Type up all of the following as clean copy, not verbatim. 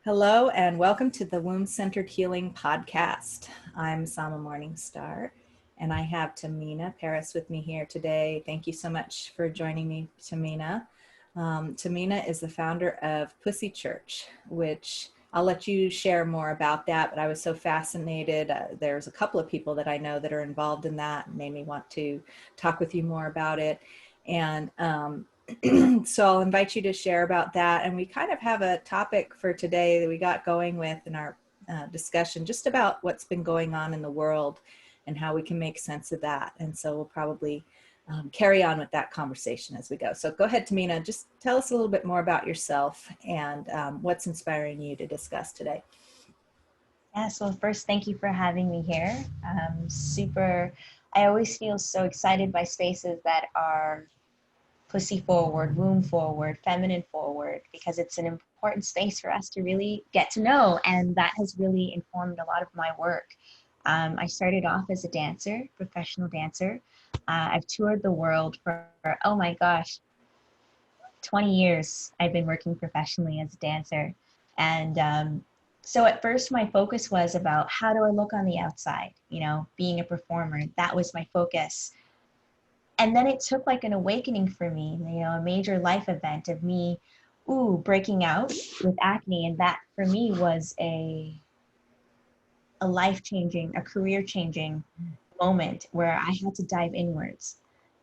Hello and welcome to the Womb-Centered Healing Podcast. I'm Sama Morningstar and I have Tamina Paris with me here today. Thank you so much for joining me, Tamina. Tamina is the founder of Pussy Church, which I'll let you share more about that, but I was so fascinated. There's a couple of people that I know that are involved in that and made me want to talk with you more about it. And so I'll invite you to share about that. And we kind of have a topic for today that we got going with in our discussion, just about what's been going on in the world and how we can make sense of that. And so we'll probably carry on with that conversation as we go. So go ahead, Tamina, just tell us a little bit more about yourself and what's inspiring you to discuss today. Yeah, so first, thank you for having me here. I always feel so excited by spaces that are pussy forward, womb forward, feminine forward, because it's an important space for us to really get to know. And that has really informed a lot of my work. I started off as a dancer, professional dancer. I've toured the world for, oh my gosh, 20 years I've been working professionally as a dancer. And so at first my focus was about how do I look on the outside, being a performer. That was my focus. And then it took like an awakening for me, a major life event of me, breaking out with acne. And that for me was a life-changing, a career-changing moment where I had to dive inwards.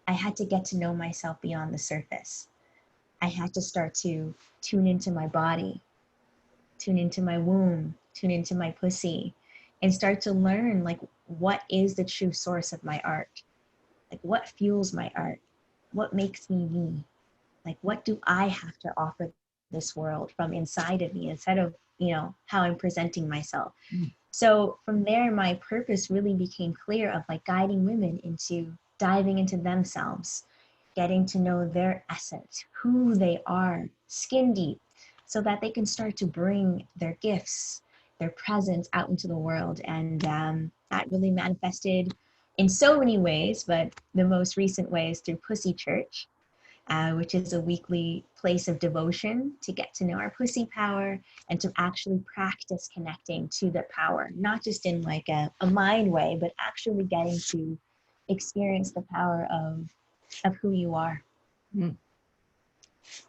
I had to get to know myself beyond the surface. I had to start to tune into my body, tune into my womb, tune into my pussy, and start to learn like what is the true source of my art? Like what fuels my art? What makes me me? Like what do I have to offer this world from inside of me instead of, how I'm presenting myself? So from there, my purpose really became clear of like guiding women into diving into themselves, getting to know their essence, who they are, skin deep, so that they can start to bring their gifts, their presence out into the world. And that really manifested in so many ways, but the most recent way is through Pussy Church, which is a weekly place of devotion to get to know our pussy power and to actually practice connecting to the power, not just in like a mind way, but actually getting to experience the power of who you are.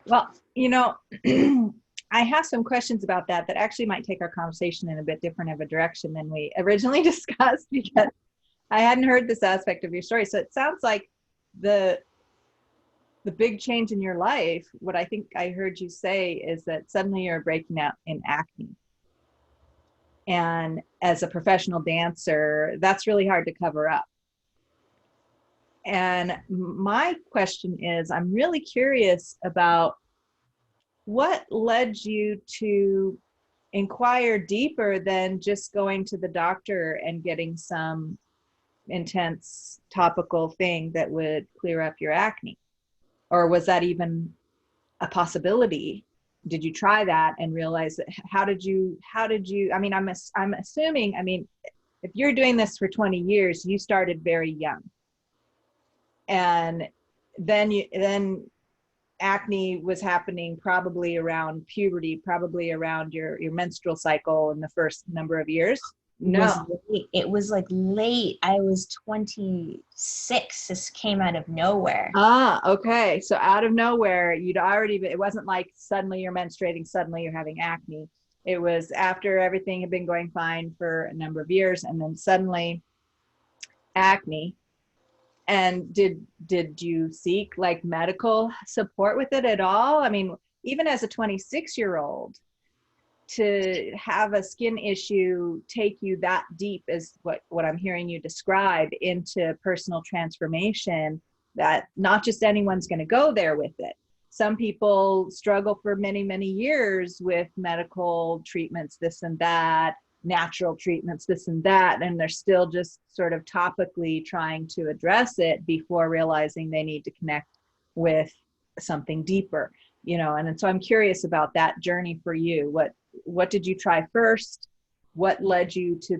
Well, I have some questions about that actually might take our conversation in a bit different of a direction than we originally discussed, because I hadn't heard this aspect of your story. So it sounds like the big change in your life, what I think I heard you say is that suddenly you're breaking out in acne. And as a professional dancer, that's really hard to cover up. And my question is, I'm really curious about what led you to inquire deeper than just going to the doctor and getting some intense topical thing that would clear up your acne? Or was that even a possibility? Did you try that and realize that? How did you, I mean, I'm assuming, if you're doing this for 20 years, you started very young. And then acne was happening probably around puberty, probably around your menstrual cycle in the first number of years. No. It was like late. I was 26. This came out of nowhere. Okay. So out of nowhere, it wasn't like suddenly you're menstruating, suddenly you're having acne. It was after everything had been going fine for a number of years, and then suddenly acne. And did you seek like medical support with it at all? I mean, even as a 26-year-old, to have a skin issue take you that deep is what I'm hearing you describe into personal transformation, that not just anyone's going to go there with it. Some people struggle for many, many years with medical treatments, this and that, natural treatments, this and that, and they're still just sort of topically trying to address it before realizing they need to connect with something deeper, and so I'm curious about that journey for you. What did you try first? What led you to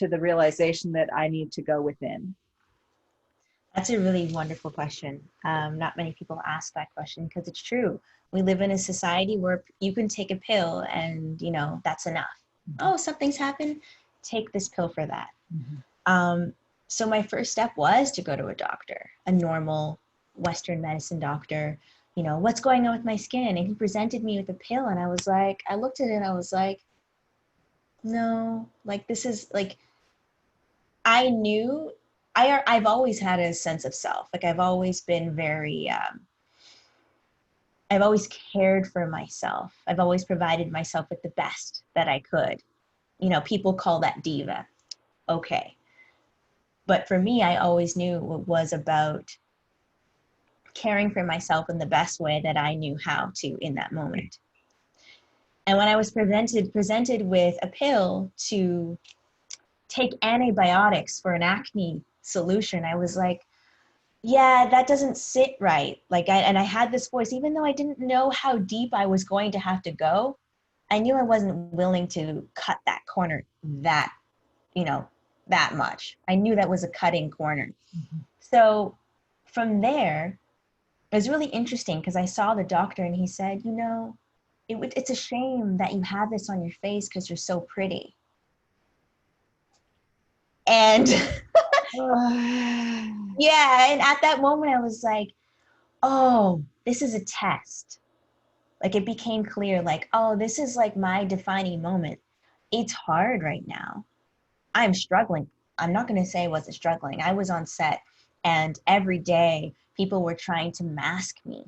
the realization that I need to go within? That's a really wonderful question. Not many people ask that question because it's true. We live in a society where you can take a pill and, you know, that's enough. Mm-hmm. Oh, something's happened. Take this pill for that. Mm-hmm. So my first step was to go to a doctor, a normal Western medicine doctor. You know, what's going on with my skin? And he presented me with a pill, and I was like, I looked at it and I was like, no, like this is like, I knew I've always had a sense of self. Like I've always been very, I've always cared for myself. I've always provided myself with the best that I could. You know, people call that diva. Okay. But for me, I always knew it was about caring for myself in the best way that I knew how to in that moment. And when I was presented with a pill to take antibiotics for an acne solution, I was like, yeah, that doesn't sit right. Like, and I had this voice, even though I didn't know how deep I was going to have to go, I knew I wasn't willing to cut that corner that, you know, that much. I knew that was a cutting corner. Mm-hmm. So from there, it was really interesting because I saw the doctor and he said, you know, it's a shame that you have this on your face because you're so pretty. And yeah, and at that moment I was like, oh, this is a test. Like it became clear, like, oh, this is like my defining moment. It's hard right now. I'm struggling. I'm not going to say I wasn't struggling. I was on set and every day people were trying to mask me,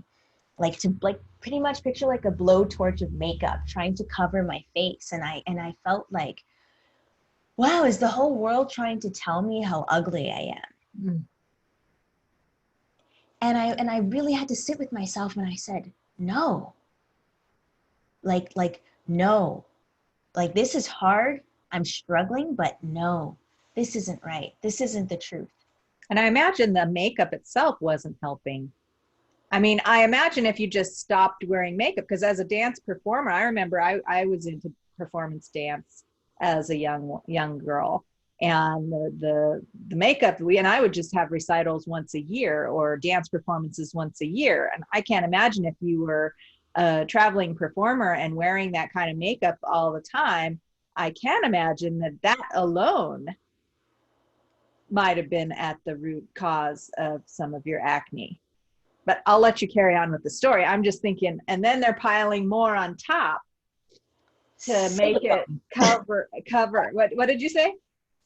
like to like pretty much picture like a blowtorch of makeup trying to cover my face. And I felt like, wow, is the whole world trying to tell me how ugly I am? Mm-hmm. And I really had to sit with myself and I said, no, no, like this is hard. I'm struggling, but no, this isn't right. This isn't the truth. And I imagine the makeup itself wasn't helping. I mean, I imagine if you just stopped wearing makeup, because as a dance performer, I remember I was into performance dance as a young girl, and the makeup and I would just have recitals once a year or dance performances once a year, and I can't imagine if you were a traveling performer and wearing that kind of makeup all the time. I can't imagine that alone might have been at the root cause of some of your acne. But I'll let you carry on with the story. I'm just thinking, and then they're piling more on top to make it cover. What did you say?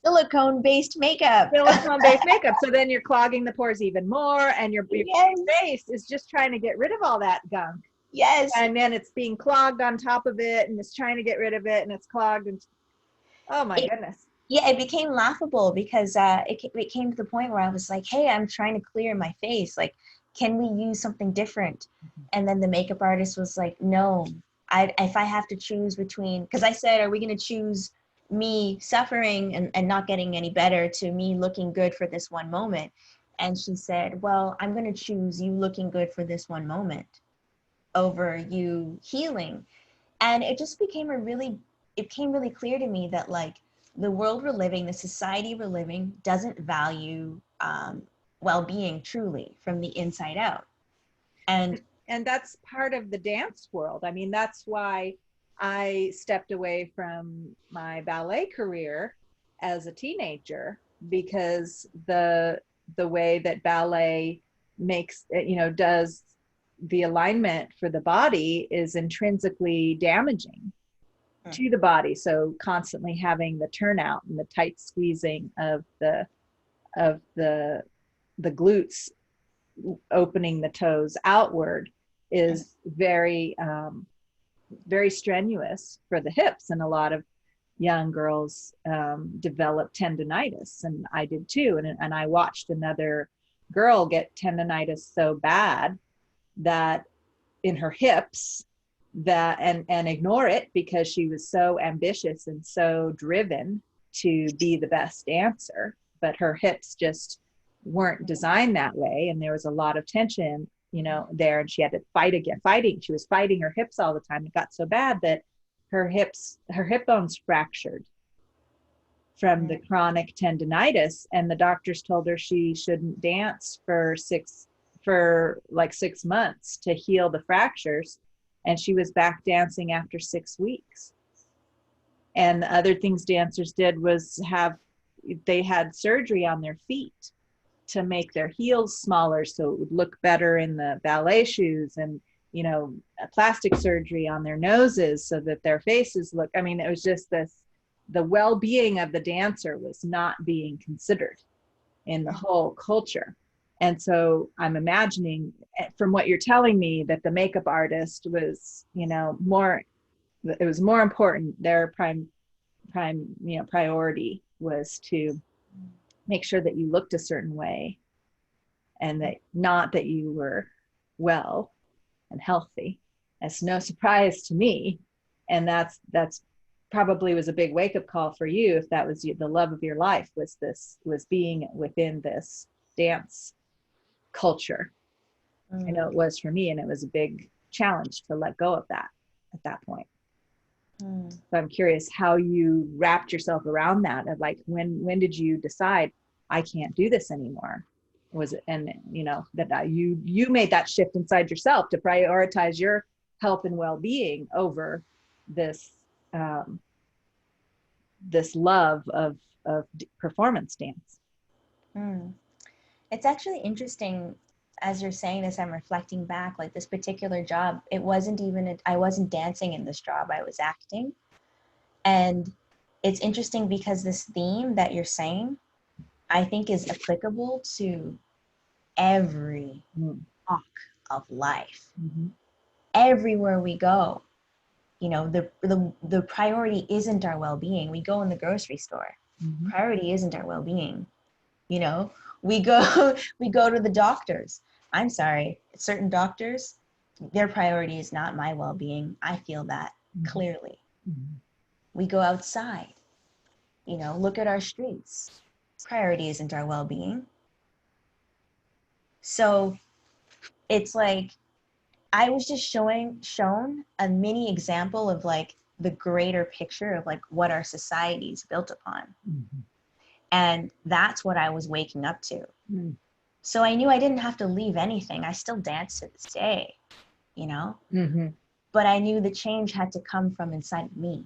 Silicone based makeup. Silicone based makeup. So then you're clogging the pores even more, and your Yes. face is just trying to get rid of all that gunk. Yes. And then it's being clogged on top of it, and it's trying to get rid of it, and it's clogged. And oh my goodness. Yeah, it became laughable because it came to the point where I was like, hey, I'm trying to clear my face. Like, can we use something different? Mm-hmm. And then the makeup artist was like, no, if I have to choose between, because I said, are we going to choose me suffering and not getting any better to me looking good for this one moment? And she said, well, I'm going to choose you looking good for this one moment over you healing. And it just became it became really clear to me that like the world we're living, the society we're living doesn't value well-being truly from the inside out. And that's part of the dance world. I mean, that's why I stepped away from my ballet career as a teenager, because the way that ballet makes, does the alignment for the body is intrinsically damaging to the body. So constantly having the turnout and the tight squeezing of the glutes, opening the toes outward, is very very strenuous for the hips, and a lot of young girls develop tendonitis, and I did too. And I watched another girl get tendonitis so bad that in her hips, that and ignore it because she was so ambitious and so driven to be the best dancer, but her hips just weren't designed that way, and there was a lot of tension there, and she had to she was fighting her hips all the time. It got so bad that her hip bones fractured from the chronic tendinitis, and the doctors told her she shouldn't dance for like 6 months to heal the fractures, and she was back dancing after 6 weeks. And the other things dancers did was they had surgery on their feet to make their heels smaller so it would look better in the ballet shoes, and plastic surgery on their noses so that their faces look, I mean, it was just the well-being of the dancer was not being considered in the whole culture. And so I'm imagining from what you're telling me that the makeup artist was, it was more important. Their prime priority was to make sure that you looked a certain way, and that not that you were well and healthy. That's no surprise to me. And that's probably was a big wake-up call for you, if that was the love of your life, was being within this dance culture. I know it was for me, and it was a big challenge to let go of that at that point. So I'm curious how you wrapped yourself around that, of like, when did you decide I can't do this anymore? Was it, and that you made that shift inside yourself to prioritize your health and well-being over this this love of performance dance. It's actually interesting, as you're saying this, I'm reflecting back, like this particular job, it wasn't even, I wasn't dancing in this job, I was acting. And it's interesting because this theme that you're saying, I think is applicable to every walk of life. Everywhere we go, the priority isn't our well-being. We go in the grocery store. Priority isn't our well-being. We go to the doctors. I'm sorry, certain doctors, their priority is not my well-being. I feel that clearly. We go outside, look at our streets. Priority isn't our well-being. So it's like, I was just shown a mini example of like the greater picture of like what our society is built upon. And that's what I was waking up to. So I knew I didn't have to leave anything. I still dance to this day, but I knew the change had to come from inside of me.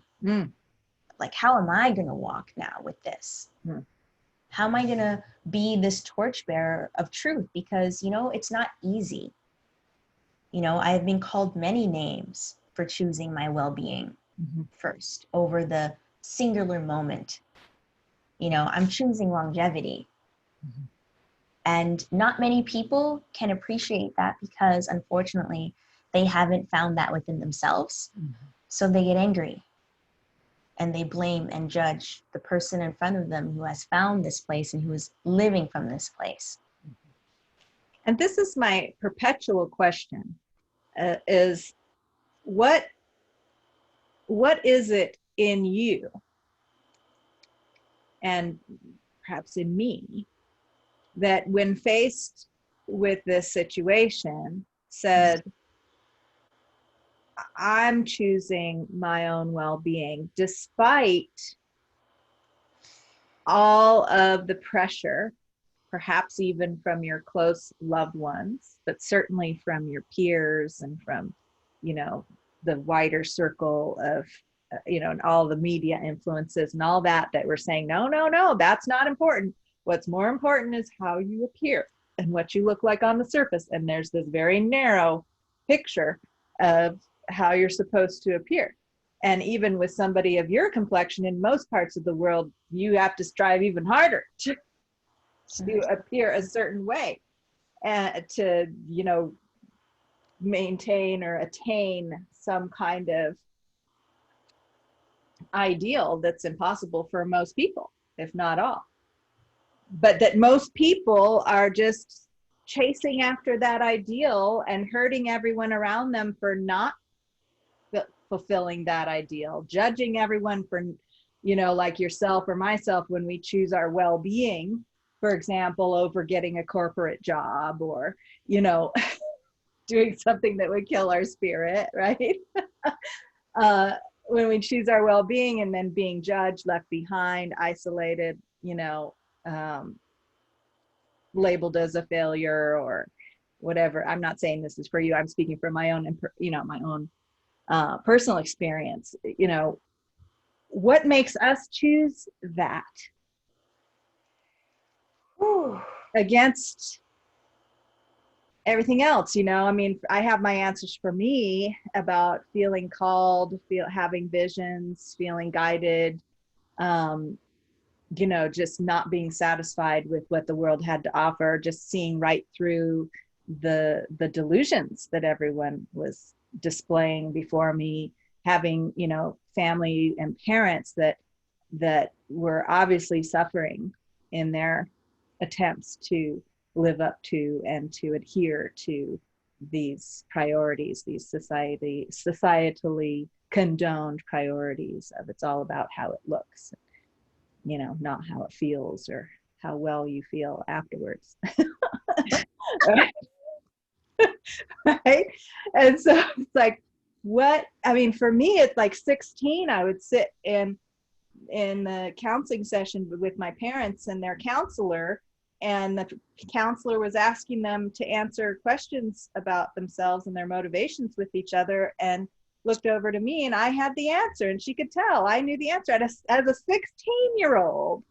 Like, how am I going to walk now with this? How am I going to be this torchbearer of truth? Because, it's not easy. I've been called many names for choosing my well-being first over the singular moment. I'm choosing longevity. And not many people can appreciate that, because unfortunately they haven't found that within themselves. So they get angry and they blame and judge the person in front of them who has found this place and who is living from this place. And this is my perpetual question, is what is it in you, and perhaps in me, that when faced with this situation said, I'm choosing my own well-being despite all of the pressure, perhaps even from your close loved ones, but certainly from your peers and from, the wider circle of, and all the media influences and all that were saying, no, that's not important. What's more important is how you appear and what you look like on the surface. And there's this very narrow picture of how you're supposed to appear. And even with somebody of your complexion in most parts of the world, you have to strive even harder to appear a certain way and to, maintain or attain some kind of ideal that's impossible for most people, if not all. But that most people are just chasing after that ideal and hurting everyone around them for not fulfilling that ideal, judging everyone for, like yourself or myself, when we choose our well-being, for example, over getting a corporate job or, doing something that would kill our spirit, right? when we choose our well-being and then being judged, left behind, isolated, you know, labeled as a failure or whatever. I'm not saying this is for you. I'm speaking from my own, you know, my own personal experience. You know, what makes us choose that Whew. against everything else? You know, I mean, I have my answers for me about feeling called, having visions, feeling guided, you know, just not being satisfied with what the world had to offer, just seeing right through the delusions that everyone was displaying before me, having, you know, family and parents that were obviously suffering in their attempts to live up to and to adhere to these priorities, these societally condoned priorities of it's all about how it looks, you know, not how it feels or how well you feel afterwards. Right? And so it's like, what, I mean, for me, it's like 16, I would sit in the counseling session with my parents and their counselor, and the counselor was asking them to answer questions about themselves and their motivations with each other, and looked over to me and I had the answer, and she could tell I knew the answer. As a 16-year-old,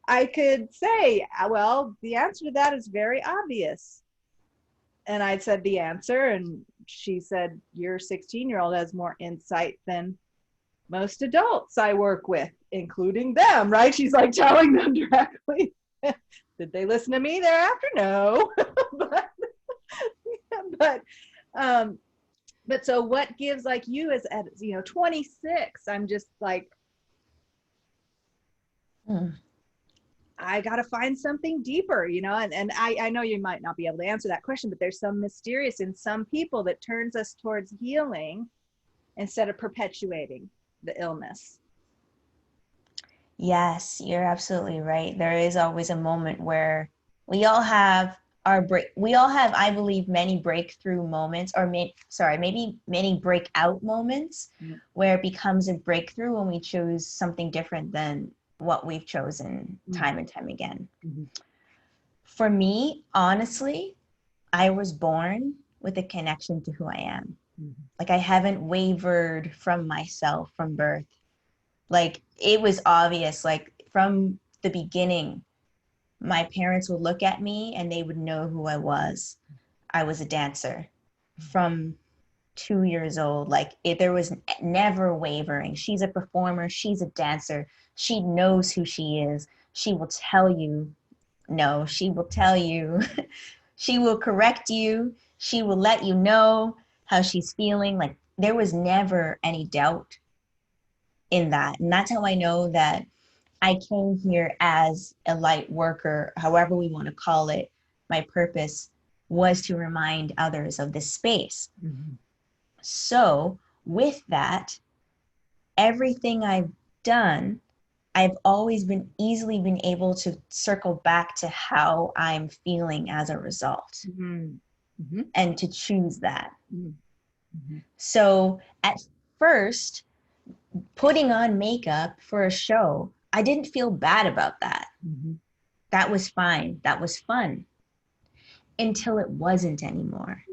I could say, well, the answer to that is very obvious. And I said the answer, and she said, your 16-year-old has more insight than most adults I work with, including them, right? She's like telling them directly. Did they listen to me thereafter? No. but but so what gives, like you as you know, 26, I'm just like, I got to find something deeper, you know, and I know you might not be able to answer that question, but there's some mysterious in some people that turns us towards healing instead of perpetuating the illness. Yes, you're absolutely right. There is always a moment where we all have we all have, I believe, many breakthrough moments, or maybe many breakout moments, where it becomes a breakthrough when we choose something different than what we've chosen time and time again. For me, honestly, I was born with a connection to who I am. Like, I haven't wavered from myself from birth. Like, it was obvious, like from the beginning, my parents would look at me and they would know who I was. I was a dancer from 2 years old. Like, there was never wavering. She's a performer. She's a dancer. She knows who she is. She will tell you no. She will tell you. She will correct you. She will let you know how she's feeling. Like, there was never any doubt in that. And that's how I know that I came here as a light worker, however we want to call it. My purpose was to remind others of this space. So with that, everything I've done, I've always been easily been able to circle back to how I'm feeling as a result, and to choose that. So at first, putting on makeup for a show, I didn't feel bad about that. That was fine. That was fun. Until it wasn't anymore.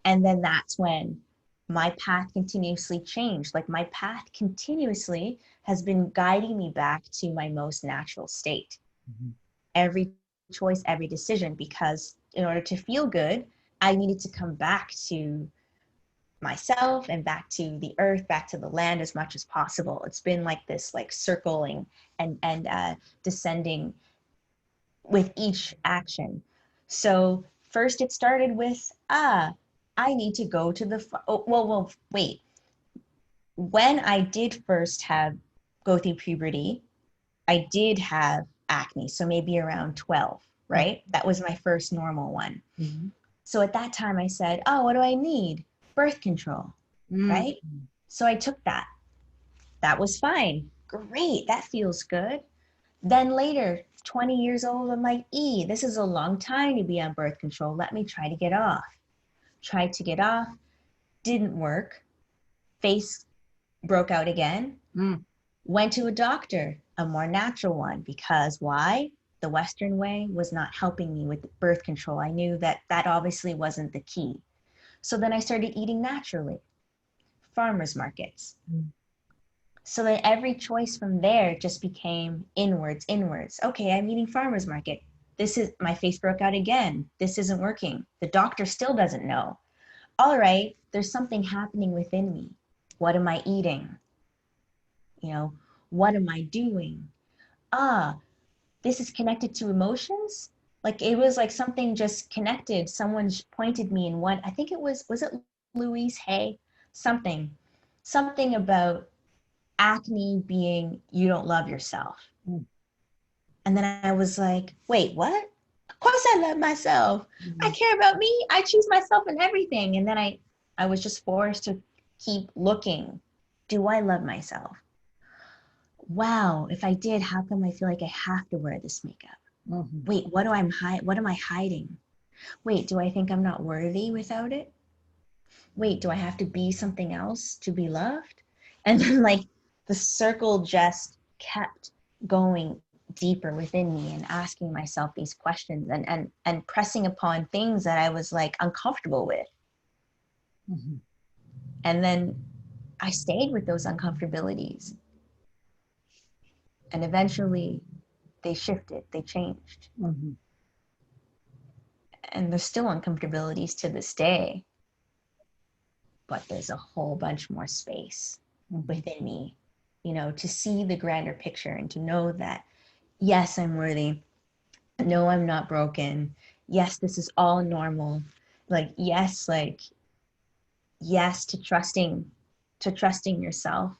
And then that's when my path continuously changed. Like, my path continuously has been guiding me back to my most natural state. Every choice, every decision, because in order to feel good, I needed to come back to myself and back to the earth, back to the land as much as possible. It's been like this, like, circling and descending with each action. So first it started with, I need to go to the, wait. When I did first go through puberty, I did have acne. So maybe around 12, right? That was my first normal one. So at that time I said, oh, what do I need? Birth control, right? So I took that. That was fine. Great, that feels good. Then later, 20 years old, I'm like, this is a long time to be on birth control. Let me try to get off. Tried to get off, didn't work. Face broke out again. Mm. Went to a doctor, a more natural one, because why? The Western way was not helping me with birth control. I knew that that obviously wasn't the key. So then I started eating naturally, farmers markets. Mm. So then every choice from there just became inwards, inwards. Okay, I'm eating farmers market. This is, my face broke out again. This isn't working. The doctor still doesn't know. All right, there's something happening within me. What am I eating? You know, what am I doing? Ah, this is connected to emotions. Like it was like something just connected. Someone pointed me in what, I think it was it Louise Hay? Something about acne being you don't love yourself. Mm. And then I was like, wait, what? Of course I love myself. I Mm. care about me. I choose myself in everything. And then I was just forced to keep looking. Do I love myself? Wow, if I did, how come I feel like I have to wear this makeup? Mhm. Wait, what am I hiding? Wait, do I think I'm not worthy without it? Wait, do I have to be something else to be loved? And then like the circle just kept going deeper within me and asking myself these questions and pressing upon things that I was like uncomfortable with. Mhm. And then I stayed with those uncomfortabilities. And eventually they shifted, they changed. Mhm. And there's still uncomfortabilities to this day, but there's a whole bunch more space Mhm. within me, you know, to see the grander picture and to know that, yes, I'm worthy. No, I'm not broken. Yes, this is all normal. Like, yes, to trusting yourself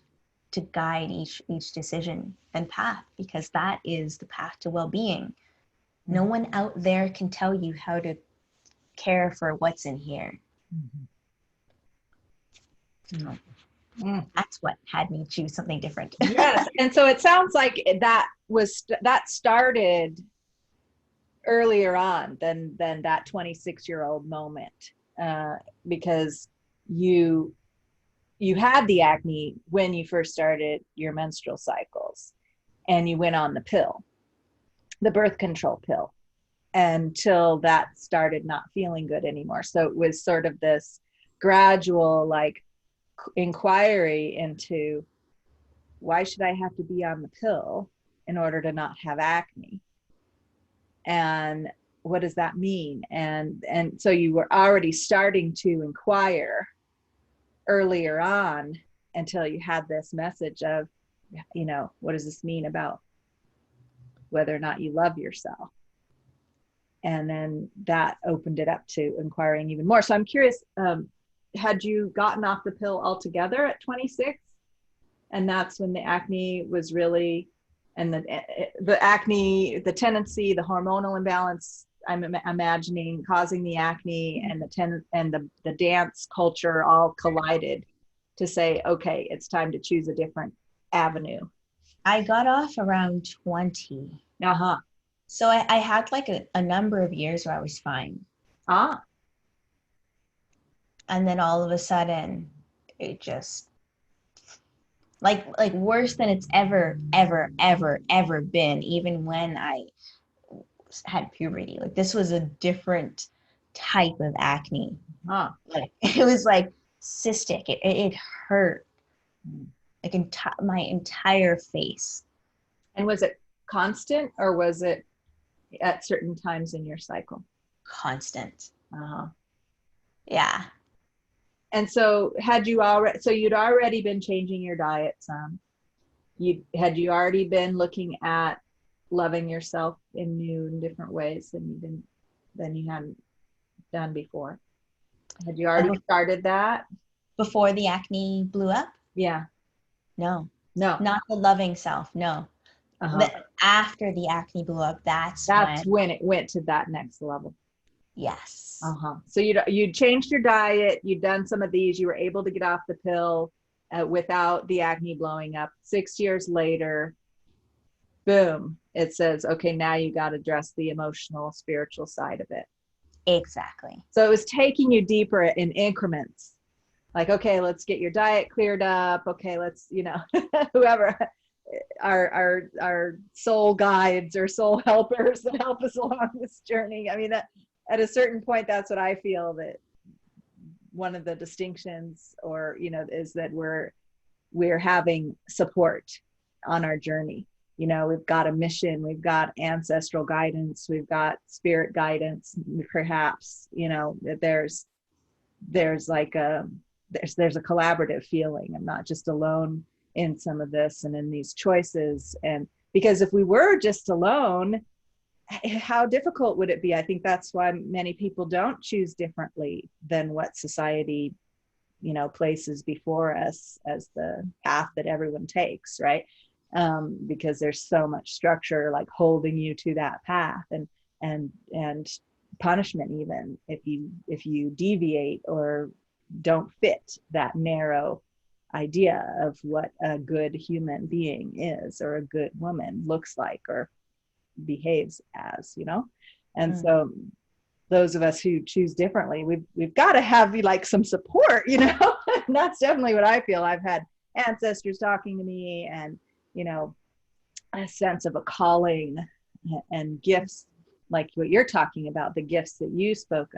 to guide each decision and path, because that is the path to well-being. No one out there can tell you how to care for what's in here. Mhm. No. Mm. That's what had me choose something different. Yes. And so it sounds like that started earlier on than that 26-year-old moment, because you you had the acne when you first started your menstrual cycles, and you went on the pill, the birth control pill, until that started not feeling good anymore. So it was sort of this gradual like inquiry into, why should I have to be on the pill in order to not have acne? And what does that mean? And so you were already starting to inquire earlier on, until you had this message of, what does this mean about whether or not you love yourself? And then that opened it up to inquiring even more. So I'm curious, had you gotten off the pill altogether at 26? And that's when the acne was really, and the acne, the tendency, the hormonal imbalance, I'm imagining, causing the acne, and the dance culture all collided to say, okay, it's time to choose a different avenue. I got off around 20. Uh-huh. So I had like a number of years where I was fine. Ah. And then all of a sudden, it just like worse than it's ever been, even when I had puberty. Like this was a different type of acne. Huh. Like it was like cystic. It hurt like my entire face. And was it constant, or was it at certain times in your cycle? Constant. Uh-huh. Yeah. And so you'd already been changing your diet some. You already been looking at loving yourself in new and different ways than you hadn't done before. Had you already started that? Before the acne blew up? Yeah. No. No. Not the loving self. No. Uh-huh. After the acne blew up, that's when it went to that next level. Yes. Uh-huh. So you'd changed your diet, you'd done some of these, you were able to get off the pill without the acne blowing up. 6 years later, boom, it says, okay, now you got to address the emotional, spiritual side of it. Exactly. So it was taking you deeper in increments. like, okay, let's get your diet cleared up. Okay, let's, you know, whoever our soul guides or soul helpers that help us along this journey. I mean, that, at a certain point, that's what I feel that one of the distinctions, or, you know, is that we're having support on our journey. You know, we've got a mission, we've got ancestral guidance, we've got spirit guidance, perhaps, you know, there's like there's a collaborative feeling. I'm not just alone in some of this and in these choices. And because if we were just alone, how difficult would it be? I think that's why many people don't choose differently than what society, you know, places before us as the path that everyone takes, right? Because there's so much structure like holding you to that path, and punishment even if you deviate or don't fit that narrow idea of what a good human being is, or a good woman looks like or behaves as, you know. And so those of us who choose differently, we've got to have like some support, you know. And that's definitely what I feel. I've had ancestors talking to me, and, you know, a sense of a calling and gifts, like what you're talking about, the gifts that you spoke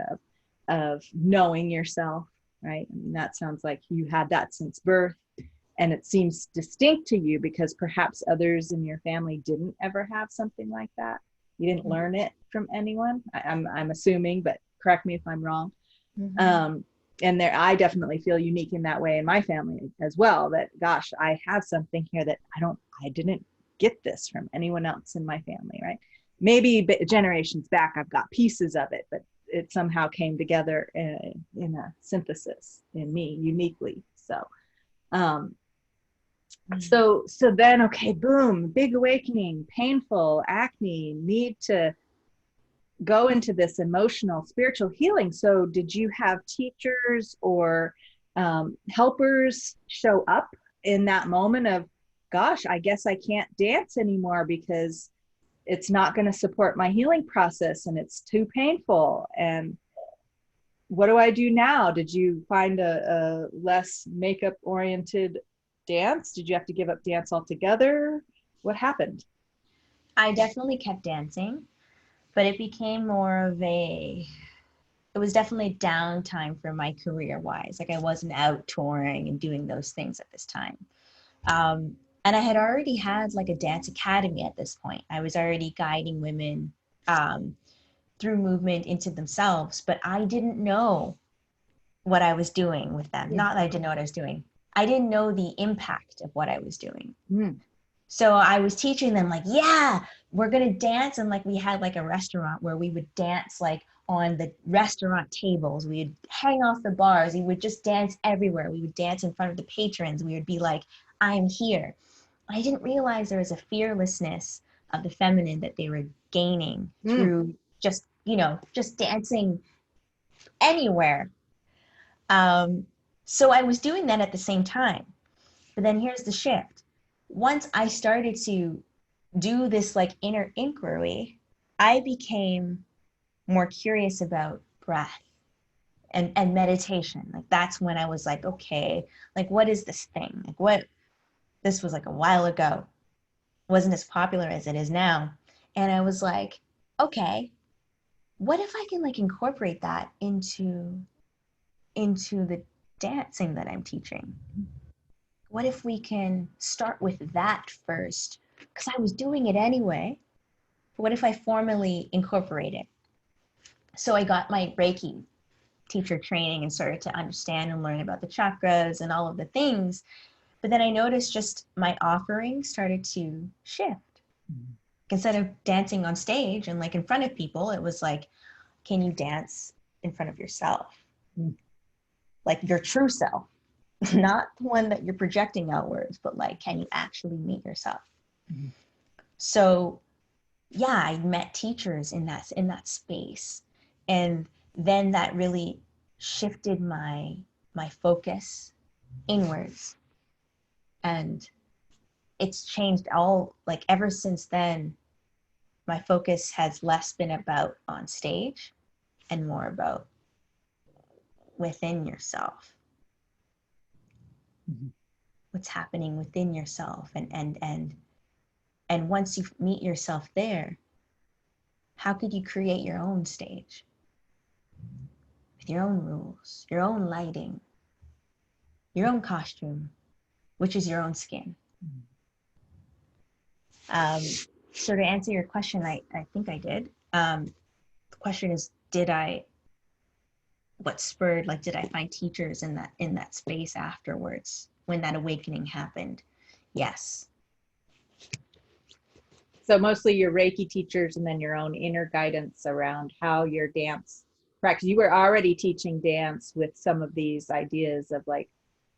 of knowing yourself, right? I mean, that sounds like you had that since birth, and it seems distinct to you because perhaps others in your family didn't ever have something like that. You didn't learn it from anyone. I'm assuming, but correct me if I'm wrong. And there, I definitely feel unique in that way in my family as well, that, gosh, I have something here that I didn't get this from anyone else in my family, right? Maybe generations back, I've got pieces of it, but it somehow came together in a synthesis in me uniquely. So then, okay, boom, big awakening, painful, acne, need to go into this emotional, spiritual healing. So did you have teachers or helpers show up in that moment of, gosh, I guess I can't dance anymore because it's not going to support my healing process and it's too painful? And what do I do now? Did you find a less makeup oriented dance? Did you have to give up dance altogether? What happened? I definitely kept dancing, but it became more of it was definitely downtime for my career wise. Like I wasn't out touring and doing those things at this time. And I had already had like a dance academy at this point. I was already guiding women through movement into themselves, but I didn't know what I was doing with them. Yeah. Not that I didn't know what I was doing. I didn't know the impact of what I was doing. So I was teaching them like, yeah, we're going to dance. And like, we had like a restaurant where we would dance like on the restaurant tables. We would hang off the bars. We would just dance everywhere. We would dance in front of the patrons. We would be like, I'm here. I didn't realize there was a fearlessness of the feminine that they were gaining through just, you know, just dancing anywhere. So I was doing that at the same time. But then here's the shift. Once I started to do this like inner inquiry, I became more curious about breath and meditation. Like that's when I was like, okay, like what is this thing? Like what, this was like a while ago, wasn't as popular as it is now. And I was like, okay, what if I can like incorporate that into the dancing that I'm teaching? What if we can start with that first? Because I was doing it anyway. But what if I formally incorporate it? So I got my Reiki teacher training and started to understand and learn about the chakras and all of the things. But then I noticed just my offering started to shift. Instead of dancing on stage and like in front of people, it was like, can you dance in front of yourself? Like your true self, not the one that you're projecting outwards, but like, can you actually meet yourself? So yeah, I met teachers in that space. And then that really shifted my focus inwards. And it's changed all, like ever since then, my focus has less been about on stage and more about within yourself. Mhm. what's happening within yourself. And once you meet yourself there, how could you create your own stage with your own rules, your own lighting, your own costume, which is your own skin? So to answer your question, I think I did. The question is, what spurred, like, did I find teachers in that space afterwards when that awakening happened? Yes. So mostly your Reiki teachers and then your own inner guidance around how your dance practice. You were already teaching dance with some of these ideas of like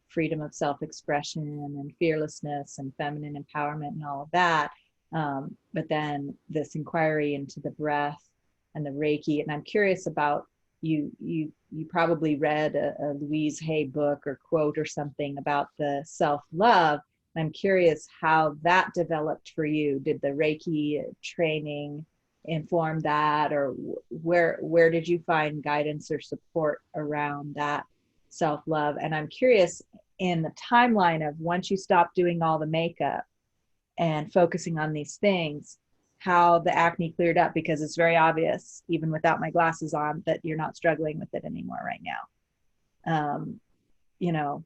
freedom of self-expression and fearlessness and feminine empowerment and all of that. But then this inquiry into the breath and the Reiki. And I'm curious about you probably read a Louise Hay book or quote or something about the self-love. I'm curious how that developed for you. Did the Reiki training inform that, or where did you find guidance or support around that self-love? And I'm curious in the timeline of once you stopped doing all the makeup and focusing on these things, how the acne cleared up, because it's very obvious, even without my glasses on, that you're not struggling with it anymore right now. You know,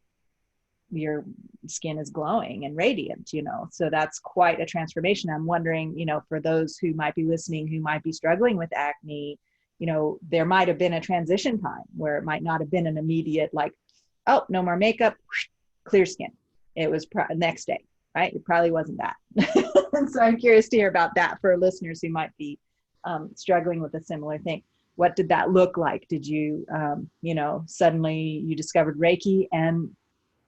your skin is glowing and radiant, so that's quite a transformation. I'm wondering, for those who might be listening, who might be struggling with acne, there might have been a transition time where it might not have been an immediate, like, oh, no more makeup, clear skin. It was next day, right? It probably wasn't that. And so I'm curious to hear about that for listeners who might be struggling with a similar thing. What did that look like? Did you, suddenly you discovered Reiki and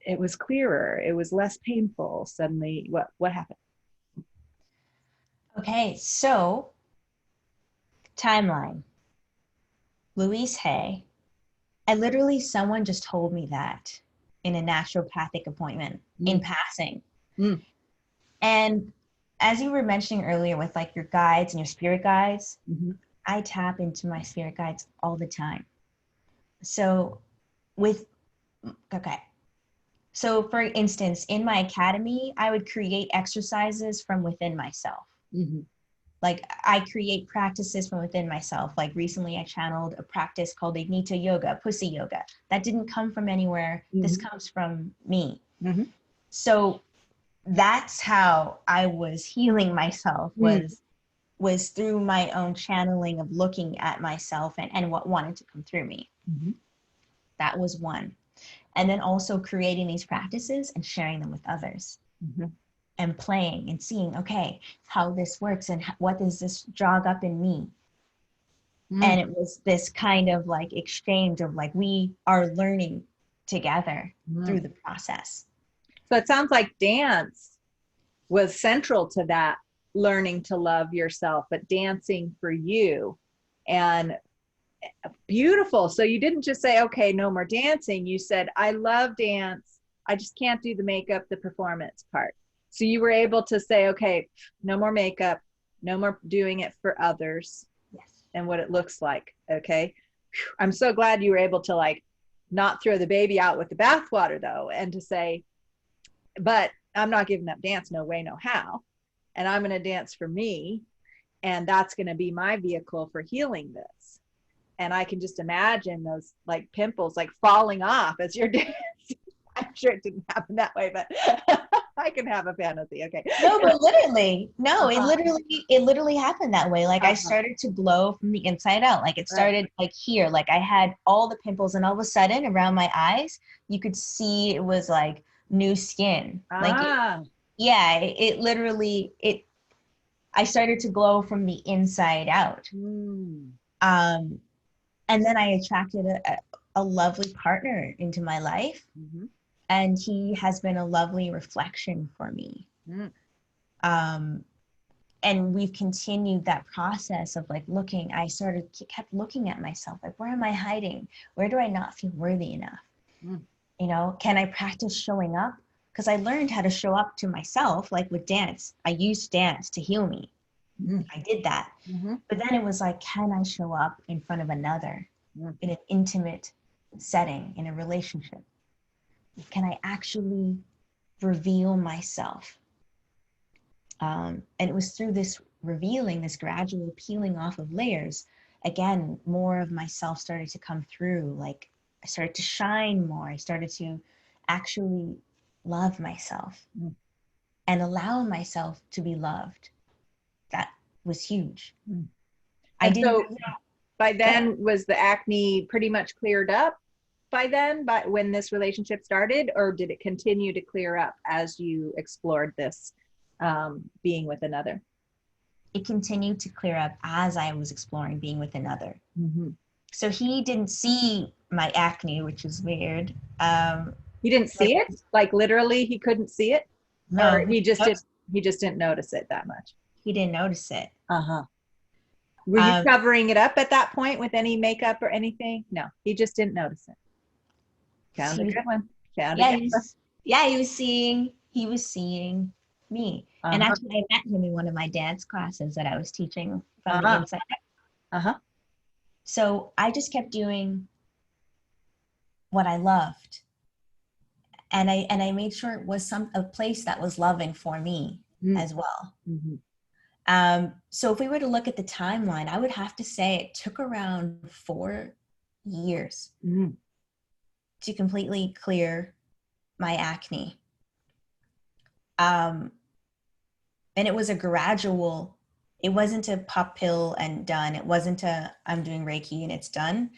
it was clearer, it was less painful suddenly? What happened? Okay, so timeline. Louise Hay. Someone just told me that in a naturopathic appointment in passing. And as you were mentioning earlier with like your guides and your spirit guides, I tap into my spirit guides all the time. So So for instance, in my academy, I would create exercises from within myself. Like I create practices from within myself. Like recently I channeled a practice called Ignita Yoga, Pussy Yoga. That didn't come from anywhere. This comes from me. So that's how I was healing myself, was through my own channeling of looking at myself and what wanted to come through me. That was one. And then also creating these practices and sharing them with others. And playing and seeing, okay, how this works and what does this jog up in me? And it was this kind of like exchange of like, we are learning together through the process. So it sounds like dance was central to that learning to love yourself, but dancing for you. And beautiful. So you didn't just say, okay, no more dancing. You said, I love dance. I just can't do the makeup, the performance part. So you were able to say, okay, no more makeup, no more doing it for others. Yes. And what it looks like. Okay. I'm so glad you were able to like not throw the baby out with the bathwater though, and to say, but I'm not giving up dance, no way, no how. And I'm going to dance for me. And that's going to be my vehicle for healing this. And I can just imagine those like pimples like falling off as you're dancing. I'm sure it didn't happen that way, but I can have a fantasy. Okay. No, but literally, no, it literally happened that way. Like I started to glow from the inside out. Like it started like here, like I had all the pimples and all of a sudden around my eyes, you could see it was like new skin. Like, it literally, I started to glow from the inside out. And then I attracted a lovely partner into my life. And he has been a lovely reflection for me. And we've continued that process of like looking, kept looking at myself, like, where am I hiding? Where do I not feel worthy enough? Can I practice showing up? Because I learned how to show up to myself, like with dance. I used dance to heal me. I did that. But then it was like, can I show up in front of another in an intimate setting, in a relationship? can I actually reveal myself? And it was through this revealing, this gradual peeling off of layers, again, more of myself started to come through. Like I started to shine more. I started to actually love myself and allow myself to be loved. That was huge. I And didn't. so by then, was the acne pretty much cleared up by then, by when this relationship started, or did it continue to clear up as you explored this being with another? It continued to clear up as I was exploring being with another. Mm-hmm. So he didn't see my acne, which is weird. He didn't see it, like literally, he couldn't see it, or No, he just did. He just didn't notice it that much. he didn't notice it. Uh-huh. Were you covering it up at that point with any makeup or anything? No, he just didn't notice it. Found a good one. Found a good one. He was seeing me. And actually I met him in one of my dance classes that I was teaching from the inside out. So I just kept doing what I loved. And I made sure it was a place that was loving for me as well. So if we were to look at the timeline, I would have to say it took around 4 years to completely clear my acne. And it was a gradual, it wasn't a pop pill and done. It wasn't I'm doing Reiki and it's done.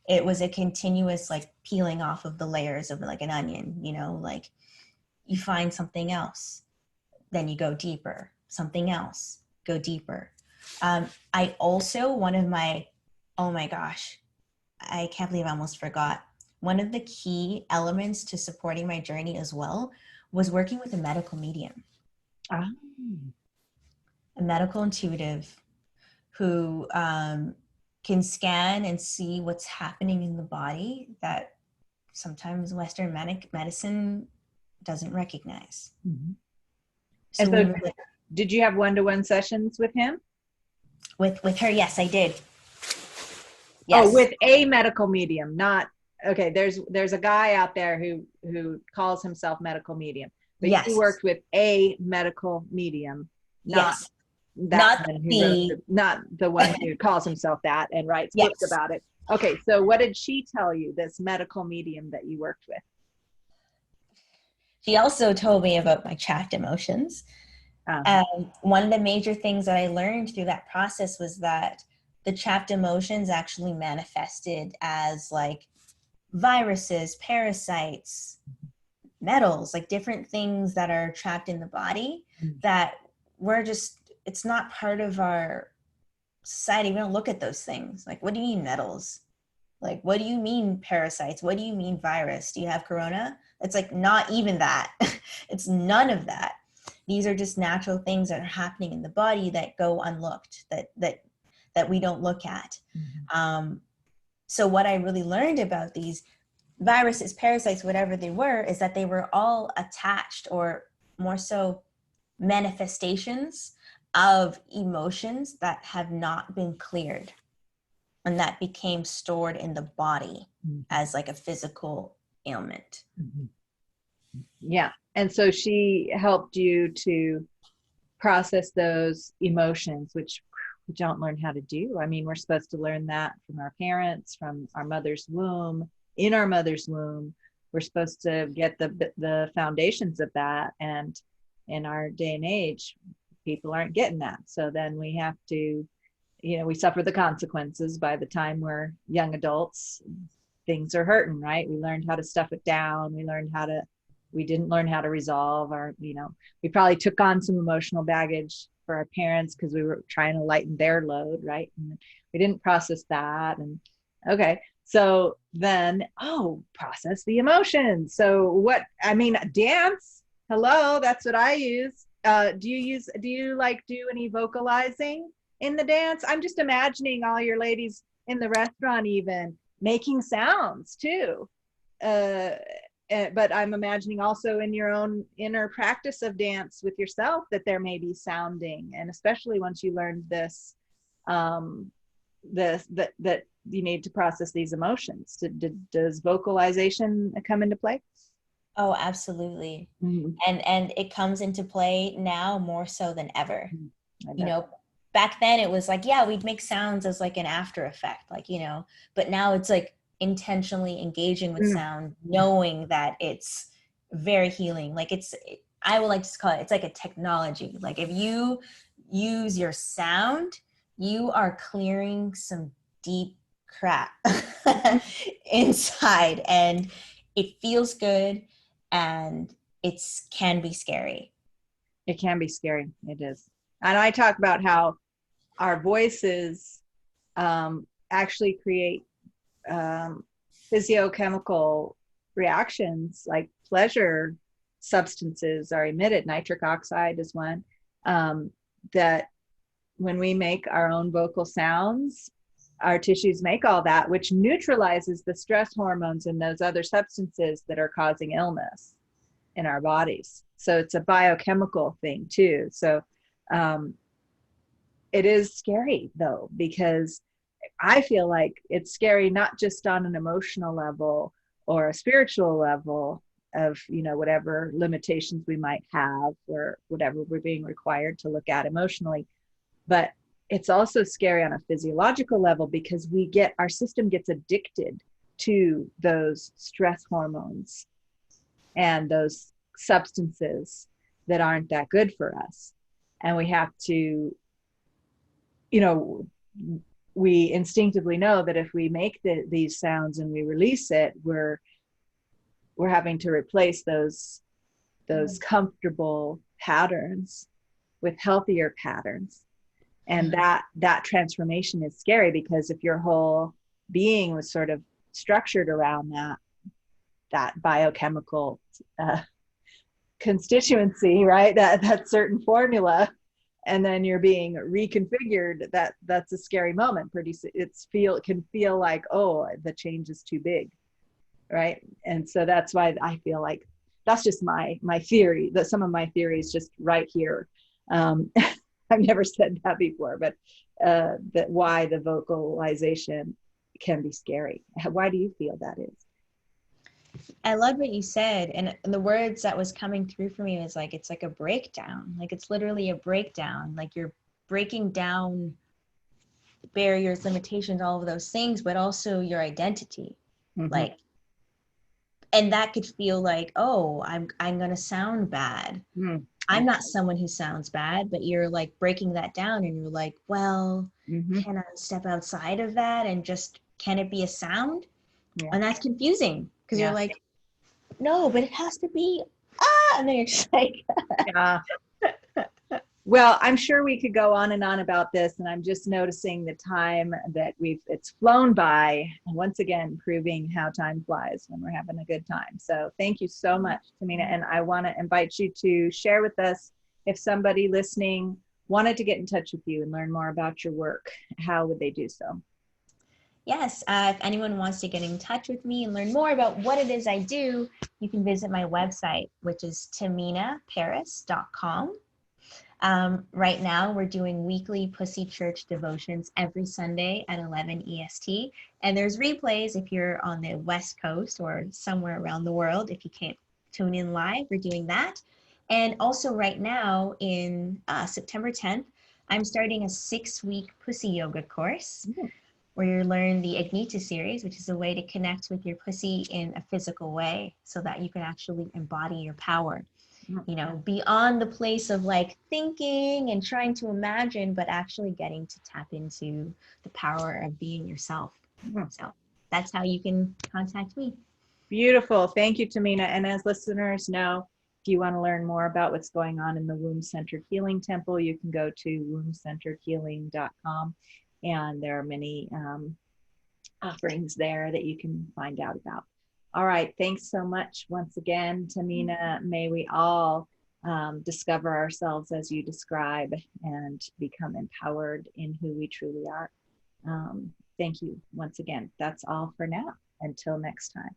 It was a continuous like peeling off of the layers of like an onion, you know, like you find something else, then you go deeper, something else, go deeper. I also, oh my gosh, I can't believe I almost forgot. One of the key elements to supporting my journey as well was working with a medical medium. A medical intuitive who can scan and see what's happening in the body that sometimes Western medicine doesn't recognize. So and so did you have one-to-one sessions with him? With her, yes, I did. Yes. Oh, with a medical medium, not, okay, there's a guy out there who calls himself medical medium, but yes, you worked with a medical medium, not yes, not the one who calls himself that and writes yes, books about it. Okay, so what did she tell you, this medical medium that you worked with? She also told me about my trapped emotions. One of the major things that I learned through that process was that the trapped emotions actually manifested as like viruses, parasites, metals, like different things that are trapped in the body that we're just, it's not part of our society. We don't look at those things. Like, what do you mean metals? Like, what do you mean parasites? What do you mean virus? Do you have corona? It's like not even that. It's none of that. These are just natural things that are happening in the body that go unlooked, that we don't look at. So what I really learned about these viruses, parasites, whatever they were, is that they were all attached, or more so manifestations of emotions that have not been cleared and that became stored in the body as like a physical ailment. Yeah. And so she helped you to process those emotions, which we don't learn how to do. I mean, we're supposed to learn that from our parents, from our mother's womb, in our mother's womb. We're supposed to get the foundations of that. And in our day and age, people aren't getting that. So then we have to, you know, we suffer the consequences by the time we're young adults. Things are hurting, right? We learned how to stuff it down. We didn't learn how to resolve our, you know, we probably took on some emotional baggage for our parents because we were trying to lighten their load, right? And we didn't process that. And okay, so then, process the emotions. So what, I mean, dance, hello, that's what I use. Do you like do any vocalizing in the dance? I'm just imagining all your ladies in the restaurant even making sounds too. But I'm imagining also in your own inner practice of dance with yourself that there may be sounding, and especially once you learned this, that you need to process these emotions. Does vocalization come into play? Oh, absolutely. Mm-hmm. And it comes into play now more so than ever. I You bet. know, back then it was like, yeah, we'd make sounds as like an after effect, like, you know, but now it's like intentionally engaging with Mm. sound, knowing that it's very healing. Like I would like to call it, it's like a technology. Like if you use your sound, you are clearing some deep crap inside, and it feels good, and it's can be scary. It can be scary. It is. And I talk about how our voices actually create um, physiochemical reactions, like pleasure substances are emitted. Nitric oxide is one, that when we make our own vocal sounds, our tissues make all that, which neutralizes the stress hormones and those other substances that are causing illness in our bodies. So it's a biochemical thing too. So um, it is scary though, because I feel like it's scary not just on an emotional level or a spiritual level of, you know, whatever limitations we might have or whatever we're being required to look at emotionally, but it's also scary on a physiological level because our system gets addicted to those stress hormones and those substances that aren't that good for us. And we have to, you know, we instinctively know that if we make these sounds and we release it, we're having to replace those comfortable patterns with healthier patterns. And that transformation is scary, because if your whole being was sort of structured around that biochemical constituency, right, that certain formula, and then you're being reconfigured, that's a scary moment. It can feel like, oh, the change is too big, right? And so that's why I feel like that's just my theory, that some of my theories just right here. I've never said that before, but that why the vocalization can be scary. Why do you feel that is? I love what you said. And the words that was coming through for me was like, it's like a breakdown. Like it's literally a breakdown. Like you're breaking down barriers, limitations, all of those things, but also your identity. Mm-hmm. Like, and that could feel like, oh, I'm gonna sound bad. Mm-hmm. I'm not someone who sounds bad, but you're like breaking that down and you're like, well, Mm-hmm. can I step outside of that and just, can it be a sound? Yeah. And that's confusing because Yeah. you're like, no, but it has to be, and then you're just like, Yeah. Well, I'm sure we could go on and on about this, and I'm just noticing the time that it's flown by, and once again, proving how time flies when we're having a good time. So thank you so much, Tamina. And I want to invite you to share with us, if somebody listening wanted to get in touch with you and learn more about your work, how would they do so? yes, if anyone wants to get in touch with me and learn more about what it is I do, you can visit my website, which is taminaparis.com. Right now, we're doing weekly Pussy Church devotions every Sunday at 11 EST. And there's replays if you're on the West Coast or somewhere around the world. If you can't tune in live, we're doing that. And also right now in September 10th, I'm starting a 6-week pussy yoga course where you learn the Ignita series, which is a way to connect with your pussy in a physical way so that you can actually embody your power. You know, beyond the place of like thinking and trying to imagine, but actually getting to tap into the power of being yourself. So that's how you can contact me. Beautiful. Thank you, Tamina. And as listeners know, if you want to learn more about what's going on in the Womb Centered Healing Temple, you can go to wombcenteredhealing.com, and there are many offerings there that you can find out about. All right. Thanks so much once again, Tamina. May we all discover ourselves as you describe and become empowered in who we truly are. Thank you once again. That's all for now. Until next time.